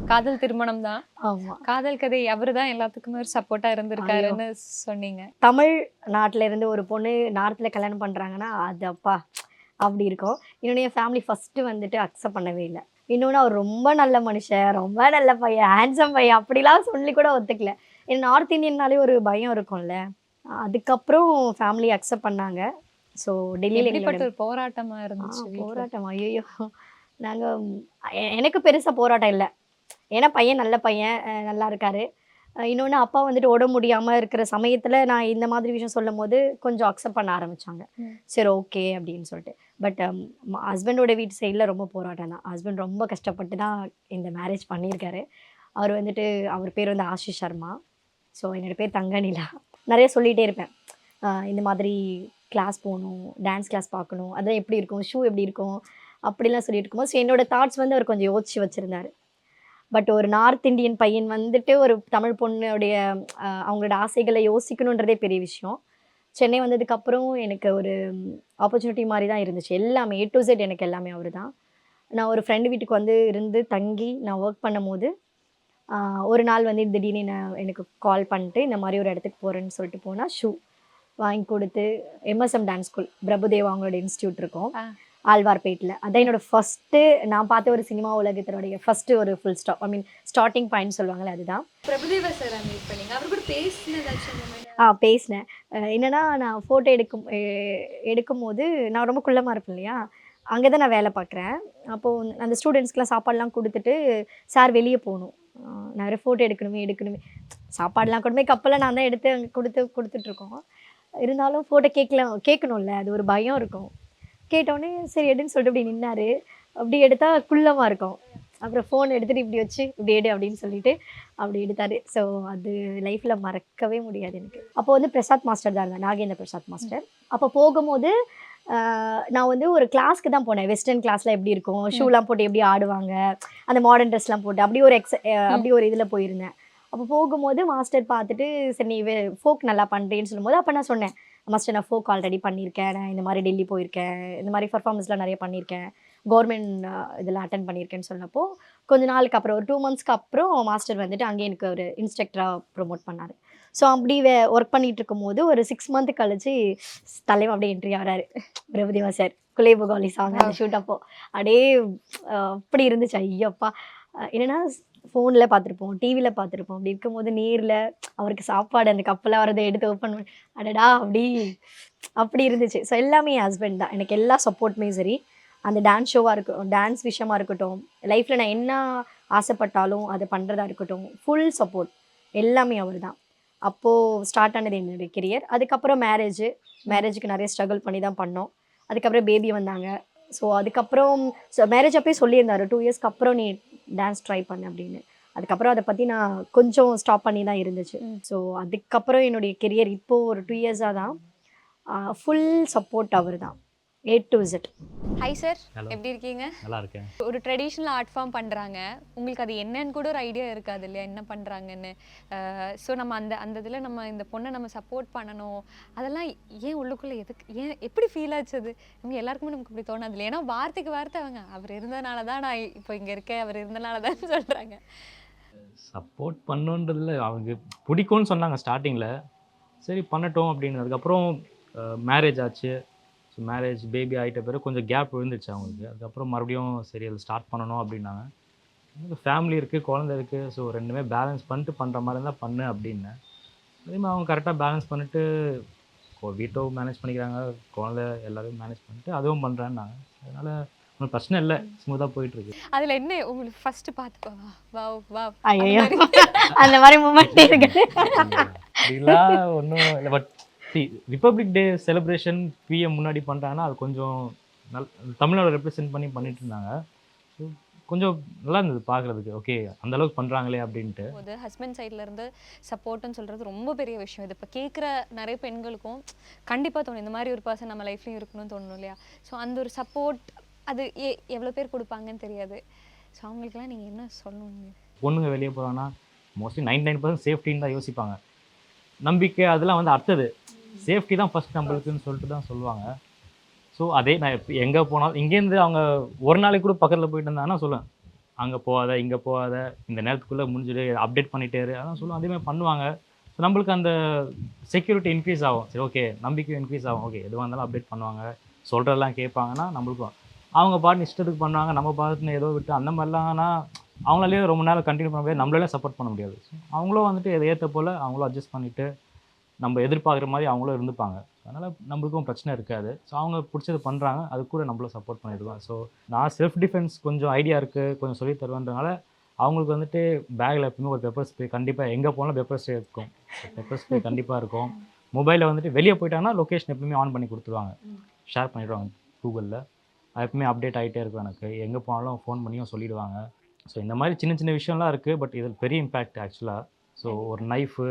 காதல் திருமணம் தான். ஆமாம், காதல் கதை அவர் தான் எல்லாத்துக்குமே ஒரு சப்போர்ட்டாக இருந்திருக்காருன்னு சொன்னீங்க. தமிழ் நாட்டில் இருந்து ஒரு பொண்ணு நார்த்தில் கல்யாணம் பண்ணுறாங்கன்னா அது அப்பா அப்படி இருக்கும். என்னுடைய ஃபேமிலி ஃபஸ்ட்டு வந்துட்டு அக்செப்ட் பண்ணவே இல்லை. இன்னொன்று அவர் ரொம்ப நல்ல மனுஷன், ரொம்ப நல்ல பையன், ஹேண்ட்ஸம் பையன் அப்படிலாம் சொல்லி கூட ஒத்துக்கல. ஏன்னா நார்த் இந்தியன்னாலே ஒரு பயம் இருக்கும்ல. அதுக்கப்புறம் ஃபேமிலி அக்செப்ட் பண்ணாங்க. ஸோ டெல்லியில் ஒரு போராட்டமாக இருந்துச்சு. போராட்டம் ஐயோ, நாங்கள் எனக்கு பெருசாக போராட்டம் இல்லை. ஏன்னா பையன் நல்ல பையன், நல்லா இருக்காரு. இன்னொன்று அப்பா வந்துட்டு உடம்பு முடியாமல் இருக்கிற சமயத்தில் நான் இந்த மாதிரி விஷயம் சொல்லும் போது கொஞ்சம் அக்செப்ட் பண்ண ஆரம்பித்தாங்க. சரி ஓகே அப்படின்னு சொல்லிட்டு. பட் ஹஸ்பண்டோட வீட்டு சைடில் ரொம்ப போராட்டம் தான். ஹஸ்பண்ட் ரொம்ப கஷ்டப்பட்டு தான் இந்த மேரேஜ் பண்ணியிருக்காரு. அவர் வந்துட்டு அவர் பேர் வந்து ஆஷிஷ் சர்மா. ஸோ என்னோடய பேர் தங்கநிலா. நிறைய சொல்லிகிட்டே இருப்பேன், இந்த மாதிரி கிளாஸ் போகணும், டான்ஸ் கிளாஸ் பார்க்கணும், அதெல்லாம் எப்படி இருக்கும், ஷூ எப்படி இருக்கும் அப்படிலாம் சொல்லிட்டு இருக்கும்போது ஸோ என்னோடய தாட்ஸ் வந்து அவர் கொஞ்சம் யோசிச்சு வச்சுருந்தார். பட் ஒரு நார்த் இந்தியன் பையன் வந்துட்டு ஒரு தமிழ் பொண்ணுடைய அவங்களோட ஆசைகளை யோசிக்கணுன்றதே பெரிய விஷயம். சென்னை வந்ததுக்கப்புறம் எனக்கு ஒரு ஆப்பர்ச்சுனிட்டி மாதிரி தான் இருந்துச்சு. எல்லாமே A to Z எனக்கு எல்லாமே அவர் தான். நான் ஒரு ஃப்ரெண்டு வீட்டுக்கு வந்து இருந்து தங்கி நான் ஒர்க் பண்ணும் போது ஒரு நாள் வந்து திடீர்னு எனக்கு கால் பண்ணிட்டு இந்த மாதிரி ஒரு இடத்துக்கு போகிறேன்னு சொல்லிட்டு போனால் ஷூ வாங்கி கொடுத்து MSM டான்ஸ் ஸ்கூல் பிரபுதேவா அவங்களோட இன்ஸ்டியூட் இருக்கும் ஆழ்வார்பேட்டில். அதான் என்னோடய ஃபஸ்ட்டு நான் பார்த்த ஒரு சினிமா உலகத்தினுடைய ஃபஸ்ட்டு ஒரு ஃபுல் ஸ்டாப், ஐ மீன் ஸ்டார்டிங் பாயிண்ட் சொல்லுவாங்களே அதுதான். பிரபுதேவா சார் மீட் பண்ணீங்க, அவர் கூட பேசினதாச்சும்? பேசினேன். என்னென்னா நான் ஃபோட்டோ எடுக்கும் போது நான் ரொம்ப குள்ளமாக இருப்பேன் இல்லையா, அங்கே தான் நான் வேலை பார்க்குறேன். அப்போது அந்த ஸ்டூடெண்ட்ஸ்க்கெலாம் சாப்பாடெலாம் கொடுத்துட்டு சார் வெளியே போகணும், நிறைய ஃபோட்டோ எடுக்கணுமே சாப்பாடெலாம் கூடமே கப்பலில் நான் தான் எடுத்து அங்கே கொடுத்துட்ருக்கோம். இருந்தாலும் ஃபோட்டோ கேட்கணும்ல, அது ஒரு பயம் இருக்கும். கேட்டோடனே சரி எடுன்னு சொல்லிட்டு இப்படி நின்னார். அப்படி எடுத்தால் குள்ளமாக இருக்கும். அப்புறம் ஃபோன் எடுத்துகிட்டு இப்படி வச்சு இப்படி எடு அப்படின்னு சொல்லிட்டு அப்படி எடுத்தார். ஸோ அது லைஃப்பில் மறக்கவே முடியாது எனக்கு. அப்போ வந்து பிரசாத் மாஸ்டர் தான் இருந்தார், நாகேந்திர பிரசாத் மாஸ்டர். அப்போ போகும்போது நான் வந்து ஒரு கிளாஸ்க்கு தான் போனேன். வெஸ்டர்ன் கிளாஸில் எப்படி இருக்கும், ஷூலாம் போட்டு எப்படி ஆடுவாங்க, அந்த மாடர்ன் ட்ரெஸ்லாம் போட்டு அப்படி ஒரு இதில் போயிருந்தேன். அப்போ போகும்போது மாஸ்டர் பார்த்துட்டு சரி நீ ஃபோக் நல்லா பண்ணுறேன்னு சொல்லும்போது அப்போ நான் சொன்னேன், மாஸ்டர் நான் ஃபோக் ஆல்ரெடி பண்ணியிருக்கேன், நான் இந்த மாதிரி டெல்லி போயிருக்கேன், இந்த மாதிரி பர்ஃபார்மன்ஸ்லாம் நிறைய பண்ணியிருக்கேன், கவர்மெண்ட் இதெல்லாம் அட்டன் பண்ணியிருக்கேன்னு சொன்னப்போ கொஞ்ச நாளுக்கு அப்புறம் ஒரு 2 monthsக்கு அப்புறம் மாஸ்டர் வந்துட்டு அங்கே எனக்கு ஒரு இன்ஸ்ட்ரக்டராக ப்ரொமோட் பண்ணார். ஸோ அப்படி ஒர்க் பண்ணிகிட்டு இருக்கும்போது ஒரு 6 month கழிச்சு தலைவன் அப்படியே என்ட்ரி ஆகிறாரு, பிரபுதேவா சார். குலேபுகாலி சாங் அந்த ஷூட் அப்போ அப்படியே அப்படி இருந்துச்சு. ஐயோப்பா, என்னென்னா ஃபோனில் பார்த்துருப்போம், டிவியில் பார்த்துருப்போம், அப்படி இருக்கும்போது நேரில் அவருக்கு சாப்பாடு அந்த கப்பலில் வரதை எடுத்து ஓப்பன் பண்ணி அடடா அப்படி இருந்துச்சு. ஸோ எல்லாமே என் ஹஸ்பண்ட் தான் எனக்கு எல்லா சப்போர்ட்டுமே. சரி அந்த டான்ஸ் ஷோவாக இருக்கட்டும், டான்ஸ் விஷயமா இருக்கட்டும், லைஃப்பில் நான் என்ன ஆசைப்பட்டாலும் அதை பண்ணுறதா இருக்கட்டும், ஃபுல் சப்போர்ட் எல்லாமே அவர் தான். அப்போது ஸ்டார்ட் ஆனது என்னுடைய கெரியர். அதுக்கப்புறம் மேரேஜுக்கு நிறைய ஸ்ட்ரகிள் பண்ணி தான் பண்ணோம். அதுக்கப்புறம் பேபி வந்தாங்க. ஸோ அதுக்கப்புறம் மேரேஜ் அப்போயே சொல்லியிருந்தார் 2 yearsக்கு அப்புறம் நீ டான்ஸ் ட்ரை பண்ண அப்படின்னு. அதுக்கப்புறம் அதை பற்றி நான் கொஞ்சம் ஸ்டாப் பண்ணி தான் இருந்துச்சு. ஸோ அதுக்கப்புறம் என்னுடைய கெரியர் இப்போது ஒரு 2 yearsஆக தான் ஃபுல் சப்போர்ட் அவர் தான், A to Z. Hi sir, எப்படி இருக்கீங்க? நல்லா இருக்கேன். ஒரு ட்ரெடிஷ்னல் ஆர்ட் ஃபார்ம் பண்ணுறாங்க, உங்களுக்கு அது என்னன்னு கூட ஒரு ஐடியா இருக்காது இல்லையா, என்ன பண்ணுறாங்கன்னு. ஸோ நம்ம அந்த இதில் நம்ம இந்த பொண்ணை நம்ம சப்போர்ட் பண்ணணும், அதெல்லாம் ஏன் உள்ளுக்குள்ளே ஏன் எப்படி ஃபீல் ஆச்சு? அது இவங்க எல்லாருக்குமே நமக்கு இப்படி தோணாது இல்லை, ஏன்னா வார்த்தைக்கு வார்த்தை அவங்க அவர் இருந்தனால தான் நான் இப்போ இங்கே இருக்கேன், அவர் இருந்தனால தான் சொல்கிறாங்க. சப்போர்ட் பண்ணுன்றதுல அவங்க பிடிக்கும்னு சொன்னாங்க ஸ்டார்டிங்கில், சரி பண்ணட்டும் அப்படின்னு. அதுக்கப்புறம் மேரேஜ் ஆச்சு. ஸோ மேரேஜ் பேபி ஆகிட்ட பிறகு கொஞ்சம் கேப் விழுந்துச்சு அவங்களுக்கு. அதுக்கப்புறம் மறுபடியும் சரி அதை ஸ்டார்ட் பண்ணணும் அப்படின்னாங்க. ஃபேமிலி இருக்குது, குழந்தை இருக்குது, ஸோ ரெண்டுமே பேலன்ஸ் பண்ணிட்டு பண்ணுற மாதிரி இருந்தால் பண்ணு அப்படின்னேன். அதேமாதிரி அவங்க கரெக்டாக பேலன்ஸ் பண்ணிட்டு வீட்டும் மேனேஜ் பண்ணிக்கிறாங்க, குழந்தை எல்லாரையும் மேனேஜ் பண்ணிட்டு அதுவும் பண்ணுறேன்னாங்க. அதனால் ஒன்றும் பிரச்சனை இல்லை, ஸ்மூத்தாக போயிட்டுருக்கு. அதில் என்ன உங்களுக்கு ஃபஸ்ட்டு பார்த்து வா ஐயோ அந்த மாதிரி மூமெண்ட் இருக்குது அப்படிலாம் ஒன்றும் இல்லை. But republic day celebration PM முன்னாடி பண்ணுறாங்கன்னா அது கொஞ்சம் தமிழோட ரெப்ரசென்ட் பண்ணி பண்ணிட்டு இருந்தாங்க. ஸோ கொஞ்சம் நல்லா இருந்தது பார்க்குறதுக்கு. ஓகே அந்த அளவுக்கு பண்ணுறாங்களே அப்படின்ட்டு. போது ஹஸ்பண்ட் சைட்ல இருந்து சப்போர்ட்னு சொல்றது ரொம்ப பெரிய விஷயம். இது இப்போ கேட்குற நிறைய பெண்களுக்கும் கண்டிப்பாக தோணும் இந்த மாதிரி ஒரு பர்சன் நம்ம லைஃப்லையும் இருக்கணும்னு தோணும் இல்லையா? ஸோ அந்த ஒரு சப்போர்ட் அது எவ்வளோ பேர் கொடுப்பாங்கன்னு தெரியாது. ஸோ அவங்களுக்குலாம் நீங்கள் என்ன சொல்லணும்? பொண்ணுங்க வெளியே போகிறாங்கன்னா மோஸ்ட்லி 99% சேஃப்டின்னு தான் யோசிப்பாங்க. நம்பிக்கை அதெல்லாம் வந்து அடுத்தது. சேஃப்டி தான் ஃபஸ்ட் நம்மளுக்குன்னு சொல்லிட்டு தான் சொல்லுவாங்க. ஸோ அதே நான் எங்கே போனாலும் இங்கேருந்து அவங்க ஒரு நாளைக்கு கூட பக்கத்தில் போயிட்டு இருந்தாங்கன்னா சொல்லுவேன், அங்கே போகாத இங்கே போகாத இந்த நேரத்துக்குள்ளே முடிஞ்சிடு அப்டேட் பண்ணிட்டேரு அதான் சொல்லுவேன். அதேமாதிரி பண்ணுவாங்க. ஸோ நம்மளுக்கு அந்த செக்யூரிட்டி இன்க்ரீஸ் ஆகும். சரி ஓகே நம்பிக்கை இன்க்ரீஸ் ஆகும். ஓகே எதுவாக இருந்தாலும் அப்டேட் பண்ணுவாங்க, சொல்கிறதெல்லாம் கேட்பாங்கன்னா நம்மளுக்கும் அவங்க பாட்டு இஷ்டத்துக்கு பண்ணுவாங்க, நம்ம பாட்டுன்னு ஏதோ விட்டு அந்த மாதிரிலாம்னா அவங்களாலேயே ரொம்ப நேரம் கண்டினியூ பண்ண முடியாது, நம்மளாலே சப்போர்ட் பண்ண முடியாது. ஸோ அவங்களும் வந்துட்டு எதை ஏற்ற போல் அவங்களும் அட்ஜஸ்ட் பண்ணிவிட்டு நம்ம எதிர்பார்க்குற மாதிரி அவங்களும் இருந்துப்பாங்க. அதனால் நம்மளுக்கும் பிரச்சனை இருக்காது. ஸோ அவங்க பிடிச்சது பண்ணுறாங்க, அது கூட நம்மளும் சப்போர்ட் பண்ணிடுவோம். ஸோ நான் செல்ஃப் டிஃபென்ஸ் கொஞ்சம் ஐடியா இருக்குது, கொஞ்சம் சொல்லி தருவேன்றனால அவங்களுக்கு வந்துட்டு பேக்கில் எப்பவுமே ஒரு பெப்பர் ஸ்ப்ரே கண்டிப்பாக எங்கே போனாலும் பெப்பர் ஸ்ப்ரே இருக்கும். பெப்பர் ஸ்ப்ரே கண்டிப்பாக இருக்கும். மொபைலில் வந்துட்டு வெளியே போயிட்டாங்கன்னா லொக்கேஷன் எப்பவுமே ஆன் பண்ணி கொடுத்துருவாங்க, ஷேர் பண்ணிடுவாங்க கூகுளில். அது எப்பவுமே அப்டேட் ஆகிட்டே இருக்கும். எனக்கு எங்கே போனாலும் ஃபோன் பண்ணியும் சொல்லிவிடுவாங்க. ஸோ இந்த மாதிரி சின்ன சின்ன விஷயம்லாம் இருக்குது. பட் இதில் பெரிய இம்பேக்ட் ஆக்சுவலாக. ஸோ ஒரு நைஃபு,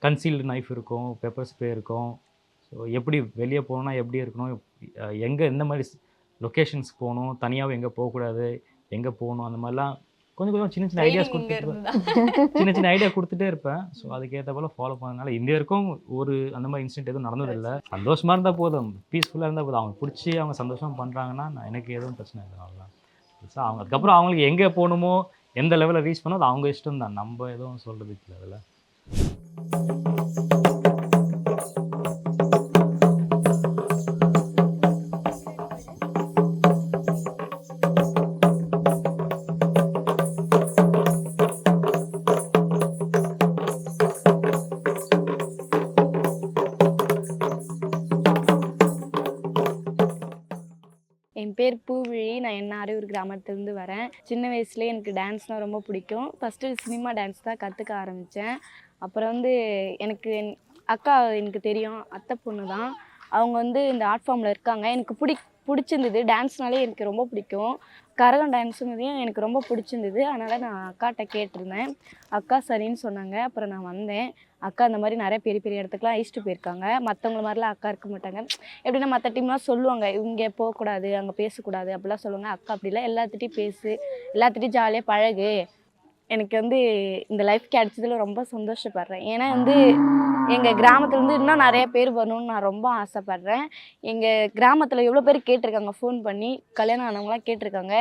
கன்சீல்டு நைஃப் இருக்கும், பெப்பர் ஸ்ப்ரே இருக்கும். ஸோ எப்படி வெளியே போகணுன்னா எப்படி இருக்கணும், எங்கே எந்த மாதிரி லொக்கேஷன்ஸ்க்கு போகணும், தனியாகவும் எங்கே போகக்கூடாது, எங்கே போகணும், அந்த மாதிரிலாம் கொஞ்சம் கொஞ்சம் சின்ன சின்ன ஐடியாஸ் சின்ன ஐடியா கொடுத்துட்டே இருப்பேன். ஸோ அதுக்கேற்ற போல் ஃபாலோ பண்ணதுனால இந்திய வரைக்கும் ஒரு அந்த மாதிரி இன்சிடென்ட் எதுவும் நடந்ததில்லை. சந்தோஷமாக இருந்தால் போதும், பீஸ்ஃபுல்லாக இருந்தால் போதும். அவங்க பிடிச்சி அவங்க சந்தோஷமாக பண்ணுறாங்கன்னா எனக்கு எதுவும் பிரச்சனை இல்லை. அவ்வளோதான். ஸோ அவங்க அதுக்கப்புறம் அவங்களுக்கு எங்கே போகணுமோ எந்த லெவலில் ரீச் பண்ணோ அது அவங்க இஷ்டம் தான், நம்ம எதுவும் சொல்கிறதுக்கு இல்லை அதில். என் பேர் பூவிழி. நான் என்னாரையூர் கிராமத்துலேருந்து வரேன். சின்ன வயசுலேயே எனக்கு டான்ஸ்னால் ரொம்ப பிடிக்கும். ஃபஸ்ட்டு சினிமா டான்ஸ் தான் கற்றுக்க ஆரம்பித்தேன். அப்புறம் வந்து எனக்கு அக்கா எனக்கு தெரியும், அத்தை பொண்ணு தான். அவங்க வந்து இந்த ஆர்ட் ஃபார்மில் இருக்காங்க. எனக்கு பிடிச்சிருந்தது. டான்ஸ்னாலே எனக்கு ரொம்ப பிடிக்கும். கரகம் டான்ஸுங்கிறதையும் எனக்கு ரொம்ப பிடிச்சிருந்தது. அதனால் நான் அக்காட்ட கேட்டிருந்தேன். அக்கா சரின்னு சொன்னாங்க. அப்புறம் நான் வந்தேன். அக்கா இந்த மாதிரி நிறைய பெரிய பெரிய இடத்துக்குலாம் அழைச்சிட்டு போயிருக்காங்க. மற்றவங்கள மாதிரிலாம் அக்கா இருக்க மாட்டாங்க. எப்படின்னா மற்ற டீம்லாம் சொல்லுவாங்க, இங்கே போகக்கூடாது, அங்கே பேசக்கூடாது அப்படிலாம் சொல்லுவாங்க. அக்கா அப்படிலாம் எல்லாத்துட்டையும் பேசு, எல்லாத்துட்டையும் ஜாலியாக பழகு. எனக்கு வந்து இந்த லைஃப் கிடைச்சதுல ரொம்ப சந்தோஷப்படுறேன். ஏன்னா வந்து எங்கள் கிராமத்துலேருந்து இன்னும் நிறைய பேர் வரணும்னு நான் ரொம்ப ஆசைப்பட்றேன். எங்கள் கிராமத்தில் எவ்வளோ பேர் கேட்டிருக்காங்க, ஃபோன் பண்ணி கல்யாணம் ஆனவங்களாம் கேட்டிருக்காங்க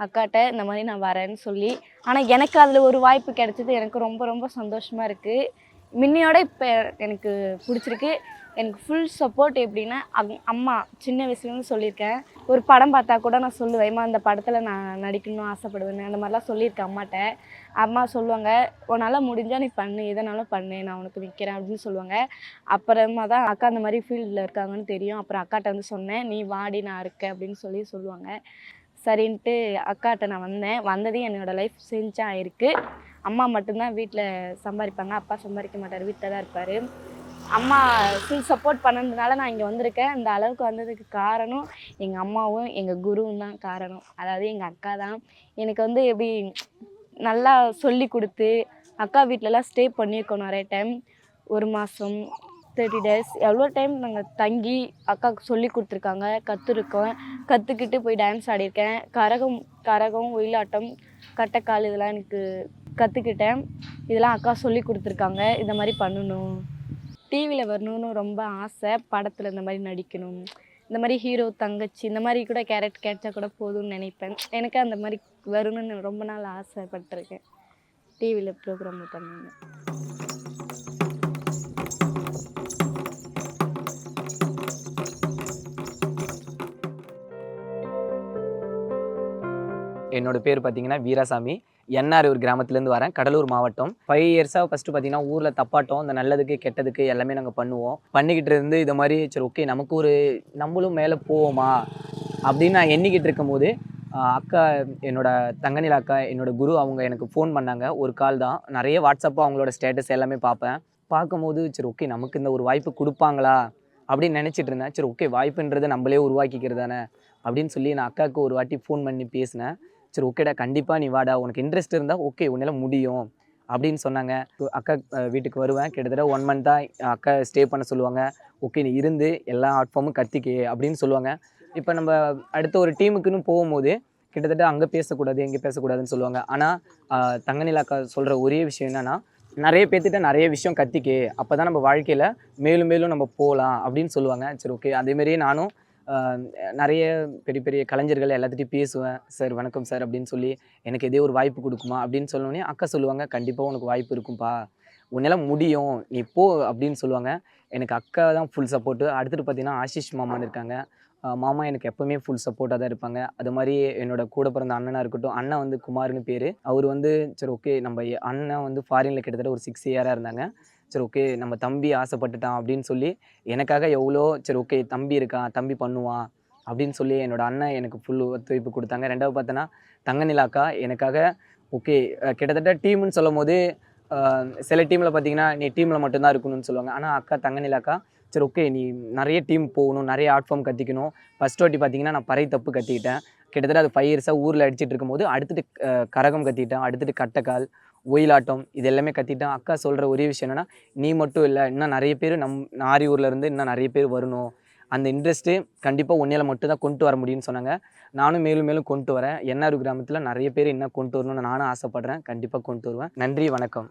அக்காட்ட இந்த மாதிரி நான் வரேன்னு சொல்லி. ஆனால் எனக்கு அதில் ஒரு வாய்ப்பு கிடைச்சது எனக்கு ரொம்ப ரொம்ப சந்தோஷமாக இருக்குது. முன்னையோட இப்போ எனக்கு பிடிச்சிருக்கு. எனக்கு ஃபுல் சப்போர்ட். எப்படின்னா அம்மா சின்ன வயசுலேருந்து சொல்லியிருக்கேன். ஒரு படம் பார்த்தா கூட நான் சொல்லுவேன், அம்மா அந்த படத்தில் நான் நடிக்கணும்னு ஆசைப்படுவேன், அந்த மாதிரிலாம் சொல்லியிருக்கேன் அம்மாட்ட. அம்மா சொல்லுவாங்க, உன்னால் முடிஞ்சால் நீ பண்ணு, எதனாலும் பண்ணு, நான் உனக்கு நிற்கிறேன் அப்படின்னு சொல்லுவாங்க. அப்புறமா தான் அக்கா அந்த மாதிரி ஃபீல்டில் இருக்காங்கன்னு தெரியும். அப்புறம் அக்காட்ட வந்து சொன்னேன், நீ வாடி நான் இருக்கேன் அப்படின்னு சொல்லுவாங்க. சரின்ட்டு அக்காட்ட நான் வந்தேன். வந்ததே என்னோடய லைஃப் சேஞ்சாக ஆயிருக்கு. அம்மா மட்டும்தான் வீட்டில் சம்பாதிப்பாங்க, அப்பா சம்பாதிக்க மாட்டார், வீட்டில் தான் இருப்பார். அம்மா ஃபுல் சப்போர்ட் பண்ணதுனால நான் இங்கே வந்திருக்கேன். இந்த அளவுக்கு வந்ததுக்கு காரணம் எங்கள் அம்மாவும் எங்கள் குருவும் தான் காரணம். அதாவது எங்கள் அக்கா தான் எனக்கு வந்து எப்படி நல்லா சொல்லி கொடுத்து, அக்கா வீட்டிலலாம் ஸ்டே பண்ணியிருக்கோம் நிறைய டைம். 1 மாதம் 30 days எவ்வளோ டைம் நாங்கள் தங்கி அக்காவுக்கு சொல்லி கொடுத்துருக்காங்க, கற்றுக்கிட்டு போய் டான்ஸ் ஆடியிருக்கேன். கரகம் ஒயிலாட்டம் கட்டைக்கால் இதெல்லாம் எனக்கு கற்றுக்கிட்டேன். இதெல்லாம் அக்கா சொல்லி கொடுத்துருக்காங்க. இந்த மாதிரி பண்ணணும், டிவியில் வரணும்னு ரொம்ப ஆசை. படத்தில் இந்த மாதிரி நடிக்கணும், இந்த மாதிரி ஹீரோ தங்கச்சி இந்த மாதிரி கூட கேரக்டர் கிடைச்சா கூட போதும்னு நினைப்பேன். எனக்கு அந்த மாதிரி வரணும்னு ரொம்ப நாள் ஆசைப்பட்டிருக்கேன். டிவியில் ப்ரோக்ராம் பண்ணணும். என்னோட பேர் பார்த்தீங்கன்னா வீராசாமி. என்னாரையூர் கிராமத்துலேருந்து வரேன், கடலூர் மாவட்டம். 5 இயர்ஸாக ஃபஸ்ட்டு பார்த்தீங்கன்னா ஊரில் தப்பாட்டம், இந்த நல்லதுக்கு கெட்டதுக்கு எல்லாமே நாங்கள் பண்ணுவோம். பண்ணிக்கிட்டு இருந்து இது மாதிரி சரி ஓகே நம்மளும் மேலே போவோமா அப்படின்னு நான் எண்ணிக்கிட்டு இருக்கும்போது அக்கா, என்னோட தங்கநிலா அக்கா, என்னோட குரு அவங்க எனக்கு ஃபோன் பண்ணாங்க. ஒரு கால் தான். நிறைய வாட்ஸ்அப்பாக அவங்களோட ஸ்டேட்டஸ் எல்லாமே பார்ப்பேன். பார்க்கும்போது சரி ஓகே நமக்கு இந்த ஒரு வாய்ப்பு கொடுப்பாங்களா அப்படின்னு நினச்சிட்டு இருந்தேன். சரி ஓகே, வாய்ப்புன்றதை நம்மளே உருவாக்கிக்கிறது தானே அப்படின்னு சொல்லி நான் அக்காவுக்கு ஒரு வாட்டி ஃபோன் பண்ணி பேசினேன். சரி ஓகேடா, கண்டிப்பாக நீ வாடா, உனக்கு இன்ட்ரெஸ்ட் இருந்தால் ஓகே உன்னால் முடியும் அப்படின்னு சொன்னாங்க. அக்கா வீட்டுக்கு வருவேன், கிட்டத்தட்ட 1 மந்த்தாக அக்கா ஸ்டே பண்ண சொல்லுவாங்க. ஓகே நீ இருந்து எல்லா ஆர்ட் ஃபார்மும் கற்றுக்கே அப்படின்னு சொல்லுவாங்க. இப்போ நம்ம அடுத்த ஒரு டீமுக்குன்னு போகும்போது கிட்டத்தட்ட அங்கே பேசக்கூடாது எங்கே பேசக்கூடாதுன்னு சொல்லுவாங்க. ஆனால் தங்கநிலா அக்கா சொல்கிற ஒரே விஷயம் என்னென்னா, நிறைய பேர்த்திட்ட நிறைய விஷயம் கற்றுக்கே, அப்போ தான் நம்ம வாழ்க்கையில் மேலும் மேலும் நம்ம போகலாம் அப்படின்னு சொல்லுவாங்க. சரி ஓகே, அதேமாரியே நானும் நிறைய பெரிய பெரிய கலைஞர்கள் எல்லாத்துட்டையும் பேசுவேன். சார் வணக்கம் சார் அப்படின்னு சொல்லி, எனக்கு எதே ஒரு வாய்ப்பு கொடுக்குமா அப்படின்னு சொன்னோடனே அக்கா சொல்லுவாங்க, கண்டிப்பாக உனக்கு வாய்ப்பு இருக்கும்பா, உன்னால் முடியும், நீ போ அப்படின்னு சொல்லுவாங்க. எனக்கு அக்கா தான் ஃபுல் சப்போர்ட்டு. அடுத்துட்டு பார்த்தீங்கன்னா ஆஷிஷ் மாமான்னு இருக்காங்க. மாமா எனக்கு எப்போவுமே ஃபுல் சப்போர்ட்டாக தான் இருப்பாங்க. அது மாதிரி என்னோட கூட பிறந்த அண்ணனாக இருக்கட்டும், அண்ணன் வந்து குமார்னு பேர். அவர் வந்து சரி ஓகே நம்ம அண்ணன் வந்து ஃபாரினில் கிட்டத்தட்ட ஒரு 6 இயராக இருந்தாங்க. சரி ஓகே நம்ம தம்பி ஆசைப்பட்டுட்டான் அப்படின்னு சொல்லி எனக்காக எவ்வளோ சரி ஓகே தம்பி இருக்கான், தம்பி பண்ணுவான் அப்படின்னு சொல்லி என்னோட அண்ணன் எனக்கு ஃபுல் ஒத்துழைப்பு கொடுத்தாங்க. ரெண்டாவது பார்த்தோன்னா தங்கநிலாக்கா எனக்காக ஓகே கிட்டத்தட்ட டீம்னு சொல்லும் போது சில டீமில் பார்த்தீங்கன்னா நீ டீமில் மட்டும்தான் இருக்கணும்னு சொல்லுவாங்க. ஆனால் அக்கா தங்கநிலாக்கா சரி ஓகே நீ நிறைய டீம் போகணும், நிறைய ஆர்ட் ஃபார்ம் கற்றுக்கணும். ஃபஸ்ட் வாட்டி பார்த்தீங்கன்னா நான் பறை தப்பு கற்றுக்கிட்டேன். கிட்டத்தட்ட அது 5 இயர்ஸாக ஊரில் அடிச்சிட்டு இருக்கும்போது அடுத்துட்டு கரகம் கற்றுக்கிட்டேன், அடுத்துட்டு கட்டைக்கால், ஒயிலாட்டம் இது எல்லாமே கற்றுக்கிட்டேன். அக்கா சொல்கிற ஒரே விஷயம் என்னென்னா, நீ மட்டும் இல்லை இன்னும் நிறைய பேர் ஆரியூரில் இருந்து இன்னும் நிறைய பேர் வரணும், அந்த இன்ட்ரெஸ்ட்டு கண்டிப்பாக ஒன்றையில் மட்டும் தான் கொண்டு வர முடியும்னு சொன்னாங்க. நானும் மேலும் மேலும் கொண்டு வரேன். என்ஆர் கிராமத்தில் நிறைய பேர் இன்னும் கொண்டு வரணும்னு நானும் ஆசைப்பட்றேன். கண்டிப்பாக கொண்டு வருவேன். நன்றி, வணக்கம்.